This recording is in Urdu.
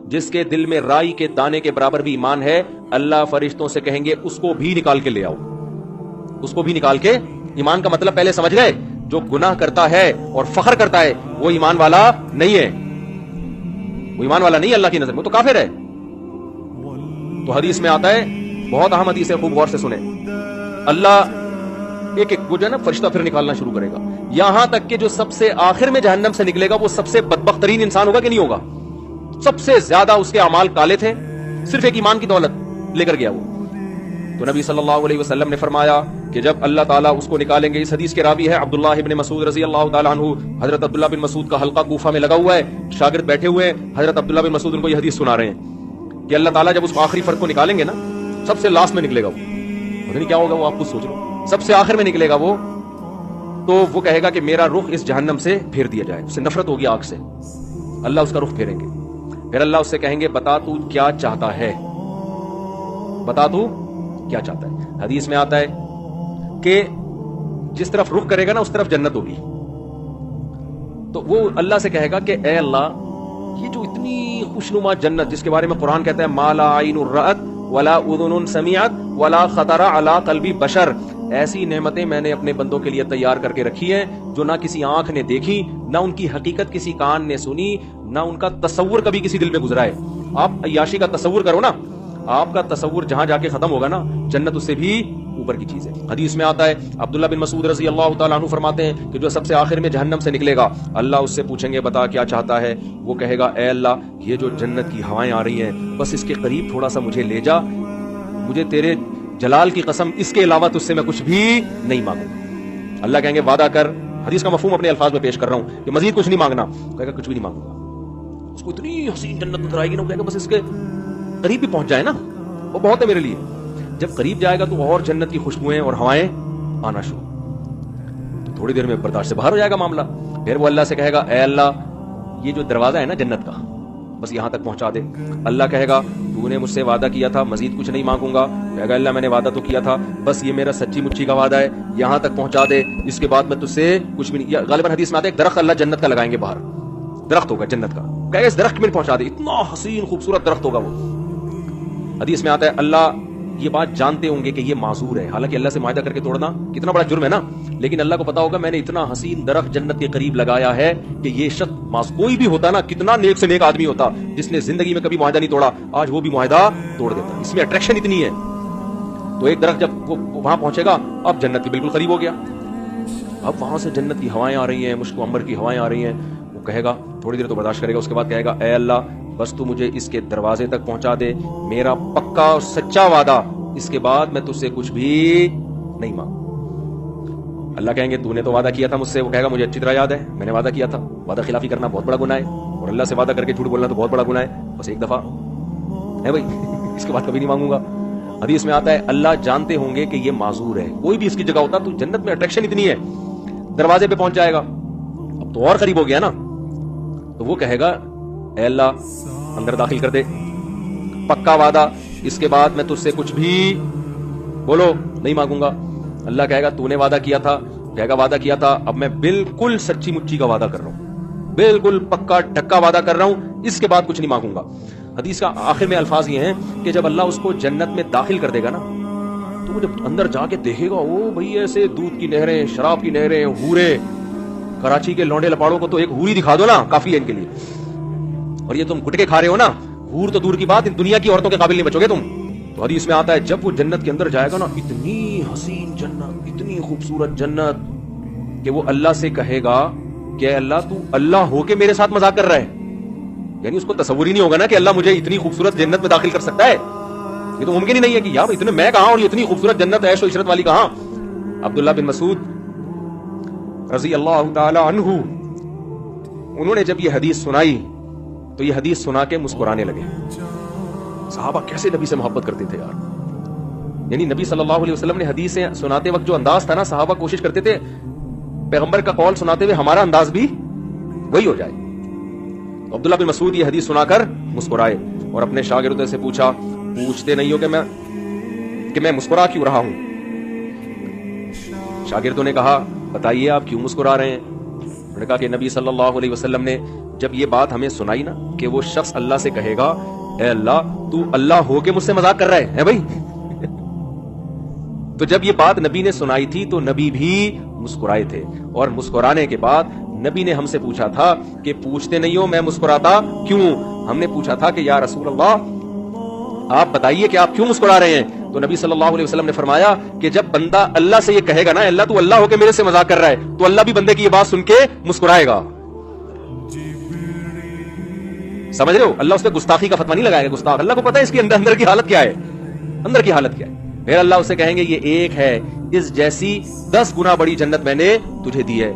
جس کے دل میں رائی کے دانے کے برابر بھی ایمان ہے، اللہ فرشتوں سے کہیں گے اس کو بھی نکال کے لے آؤ، اس کو بھی نکال کے۔ ایمان کا مطلب پہلے سمجھ گئے؟ جو گناہ کرتا ہے اور فخر کرتا ہے وہ ایمان والا نہیں ہے، وہ ایمان والا نہیں ہے اللہ کی نظر میں، وہ تو کافر ہے۔ تو حدیث میں آتا ہے، بہت اہم حدیث ہے، خوب غور سے سنیں، اللہ ایک ایک وہ جو ہے نا فرشتہ پھر نکالنا شروع کرے گا، یہاں تک کہ جو سب سے آخر میں جہنم سے نکلے گا وہ سب سے بدبخت ترین انسان ہوگا کہ نہیں ہوگا؟ سب سے زیادہ اس کے اعمال کالے تھے، صرف ایک ایمان کی دولت لے کر گیا وہ۔ تو نبی صلی اللہ علیہ وسلم نے فرمایا کہ جب اللہ تعالیٰ اس کو نکالیں گے، اس حدیث کے راوی ہے عبداللہ ابن مسعود رضی اللہ تعالیٰ عنہ، حضرت عبداللہ بن مسعود کا حلقہ کوفہ میں لگا ہوا ہے، شاگرد بیٹھے ہوئے ہیں، حضرت عبداللہ بن مسعود ان کو یہ حدیث سنا رہے ہیں کہ اللہ تعالیٰ جب اس آخری فرد کو نکالیں گے نا، سب سے لاسٹ میں نکلے گا وہ، پتہ نہیں کیا ہوگا وہ، آپ خود سوچ لو، سب سے آخر میں نکلے گا وہ، تو وہ کہے گا کہ میرا رخ اس جہنم سے پھیر دیا جائے، اسے نفرت ہوگی آگ سے، اللہ اس کا رخ پھیریں گے، پھر اللہ اس سے کہیں گے بتا تو کیا چاہتا ہے، بتا تو کیا چاہتا ہے۔ حدیث میں آتا ہے کہ جس طرف رخ کرے گا نا اس طرف جنت ہوگی، تو وہ اللہ سے کہے گا کہ اے اللہ یہ جو اتنی خوشنما جنت جس کے بارے میں قرآن کہتا ہے ما لا عین رأت ولا اذن سمعت ولا خطر علی قلب بشر، ایسی نعمتیں میں نے اپنے بندوں کے لیے تیار کر کے رکھی ہیں جو نہ کسی آنکھ نے دیکھی، نہ ان کی حقیقت کسی کان نے سنی، نہ ان کا تصور کبھی کسی دل میں گزرا ہے۔ آپ عیاشی کا تصور کرو نا، آپ کا تصور جہاں جا کے ختم ہوگا نا، جنت اس سے بھی اوپر کی چیز ہے۔ حدیث میں آتا ہے عبداللہ بن مسعود رضی اللہ تعالیٰ عنہ فرماتے ہیں کہ جو سب سے آخر میں جہنم سے نکلے گا، اللہ اس سے پوچھیں گے بتا کیا چاہتا ہے، وہ کہے گا اے اللہ یہ جو جنت کی ہوائیں آ رہی ہیں بس اس کے قریب تھوڑا سا مجھے لے جا، مجھے تیرے جلال کی قسم اس کے علاوہ تجھ سے میں کچھ بھی نہیں مانگوں۔ اللہ کہیں گے وعدہ کر، حدیث کا مفہوم اپنے الفاظ میں پیش کر رہا ہوں کہ مزید کچھ نہیں مانگنا، کہے گا کچھ بھی نہیں مانگوں گا۔ اس کو اتنی حسین جنت نظر آئے گی نا، وہ کہے گا بس اس کے قریب بھی پہنچ جائے نا وہ بہت ہے میرے لیے۔ جب قریب جائے گا تو اور جنت کی خوشبوئیں اور ہوائیں آنا شروع، تو تھوڑی دیر میں برداشت سے باہر ہو جائے گا معاملہ، پھر وہ اللہ سے کہے گا اے اللہ یہ جو دروازہ ہے نا جنت کا بس یہاں تک پہنچا دے۔ اللہ کہے گا تو نے مجھ سے وعدہ کیا تھا مزید کچھ نہیں مانگوں گا، کہے گا اللہ میں نے وعدہ تو کیا تھا، بس یہ میرا سچی مچی کا وعدہ ہے، یہاں تک پہنچا دے، اس کے بعد میں تجھ سے کچھ بھی نہیں۔ غالباً حدیث میں آتا ہے ایک درخت اللہ جنت کا لگائیں گے باہر، درخت ہوگا جنت کا، کہے گا اس درخت میں پہنچا دے، اتنا حسین خوبصورت درخت ہوگا وہ۔ حدیث میں آتا ہے اللہ یہ بات جانتے ہوں گے کہ یہ معذور ہے، حالانکہ اللہ سے معاہدہ کر کے توڑنا کتنا بڑا جرم ہے نا، لیکن اللہ کو پتا ہوگا میں نے اتنا حسین درخت جنت کے قریب لگایا ہے کہ یہ شخص کوئی بھی ہوتا نا، کتنا نیک سے نیک آدمی ہوتا جس نے زندگی میں کبھی معاہدہ نہیں توڑا، آج وہ بھی معاہدہ توڑ دیتا، اس میں اٹریکشن اتنی ہے۔ تو ایک درخت جب وہ وہاں پہنچے گا اب جنت کے بالکل قریب ہو گیا، اب وہاں سے جنت کی ہوائیں آ رہی ہیں، مشک و عنبر کی ہوائیں آ رہی ہیں، وہ کہے گا تھوڑی دیر تو برداشت کرے گا، اس کے بعد کہے گا اے اللہ بس تو مجھے اس کے دروازے تک پہنچا دے، میرا پکا اور سچا وعدہ، اس کے بعد میں تجھ سے کچھ بھی نہیں مانگوں۔ اللہ کہیں گے تو نے تو وعدہ کیا تھا مجھ سے، وہ کہے گا مجھے اچھی طرح یاد ہے میں نے وعدہ کیا تھا، وعدہ خلافی کرنا بہت بڑا گناہ ہے، اور اللہ سے وعدہ کر کے جھوٹ بولنا تو بہت بڑا گناہ ہے، بس ایک دفعہ ہے بھائی اس کے بعد کبھی نہیں مانگوں گا۔ حدیث میں آتا ہے اللہ جانتے ہوں گے کہ یہ معذور ہے، کوئی بھی اس کی جگہ ہوتا تو جنت میں اٹریکشن اتنی ہے، دروازے پہ پہنچ جائے گا، اب تو اور قریب ہو گیا نا، تو وہ کہے گا اے اللہ اندر داخل کر دے، پکا وعدہ، اس کے بعد میں تجھ سے کچھ بھی بولو نہیں مانگوں گا۔ اللہ کہے گا تو نے وعدہ کیا تھا، کہے گا وعدہ کیا تھا، اب میں بالکل سچی مچی کا وعدہ کر رہا ہوں، بالکل پکا ڈھکا وعدہ کر رہا ہوں، اس کے بعد کچھ نہیں مانگوں گا۔ حدیث کا آخر میں الفاظ یہ ہیں کہ جب اللہ اس کو جنت میں داخل کر دے گا نا، تو وہ جب اندر جا کے دیکھے گا او بھئی ایسے دودھ کی نہریں، شراب کی نہریں، ہورے، کراچی کے لونڈے لپاڑوں کو تو ایک ہوری دکھا دو نا کافی ہے ان کے لیے، اور یہ تم گٹکے کھا رہے ہو نا، ہور تو دور کی بات، دنیا کی عورتوں کے قابل نہیں بچو گے تم۔ تو حدیث میں آتا ہے جب وہ جنت کے اندر جائے گا نا، اتنی حسین جنت، اتنی خوبصورت جنت کہ وہ اللہ سے کہے گا کہ اللہ تو اللہ ہو کے میرے ساتھ مذاق کر رہا ہے، یعنی اس کو تصور ہی نہیں ہوگا نا کہ اللہ مجھے اتنی خوبصورت جنت میں داخل کر سکتا ہے، یہ تو ممکن ہی نہیں ہے کہ یار اتنے میں کہاں اور یہ اتنی خوبصورت جنت عیش و عشرت والی کہاں۔ عبداللہ بن مسعود رضی اللہ تعالی عنہ انہوں نے جب یہ حدیث سنائی تو یہ حدیث سنا کے مسکرانے لگے۔ صحابہ کیسے نبی سے محبت کرتے تھے یار، یعنی نبی صلی اللہ علیہ وسلم نے حدیثیں سناتے وقت جو انداز تھا نا، صحابہ کوشش کرتے تھے پیغمبر کا قول سناتے ہوئے ہمارا انداز بھی وہی ہو جائے۔ عبداللہ بن مسعود یہ حدیث سنا کر مسکرائے اور اپنے شاگردوں سے پوچھا، پوچھتے نہیں ہو کہ میں مسکرا کیوں رہا ہوں؟ شاگردوں نے کہا بتائیے آپ کیوں مسکرا رہے ہیں؟ انہوں نے کہا کہ نبی صلی اللہ علیہ وسلم نے جب یہ بات ہمیں سنائی نا کہ وہ شخص اللہ سے کہے گا اے اللہ تو اللہ ہو کے مجھ سے مذاق کر رہے ہیں بھائی تو جب یہ بات نبی نے سنائی تھی تو نبی بھی مسکرائے تھے، اور مسکرانے کے بعد نبی نے ہم سے پوچھا تھا کہ پوچھتے نہیں ہو میں مسکراتا کیوں؟ ہم نے پوچھا تھا کہ یا رسول اللہ آپ بتائیے کہ آپ کیوں مسکرا رہے ہیں؟ تو نبی صلی اللہ علیہ وسلم نے فرمایا کہ جب بندہ اللہ سے یہ کہے گا نا اللہ تو اللہ ہو کے میرے سے مذاق کر رہا ہے، تو اللہ بھی بندے کی یہ بات سن کے مسکرائے گا. سمجھ رہے ہو؟ اللہ اس پہ گستاخی کا فتویٰ نہیں لگائے گا. گستاخ اللہ کو پتا ہے اس کی اندر کی حالت کیا ہے، اندر کی حالت کیا ہے. پھر اللہ اسے کہیں گے یہ ایک ہے اس جیسی 10 گنا بڑی جنت میں نے تجھے دی ہے.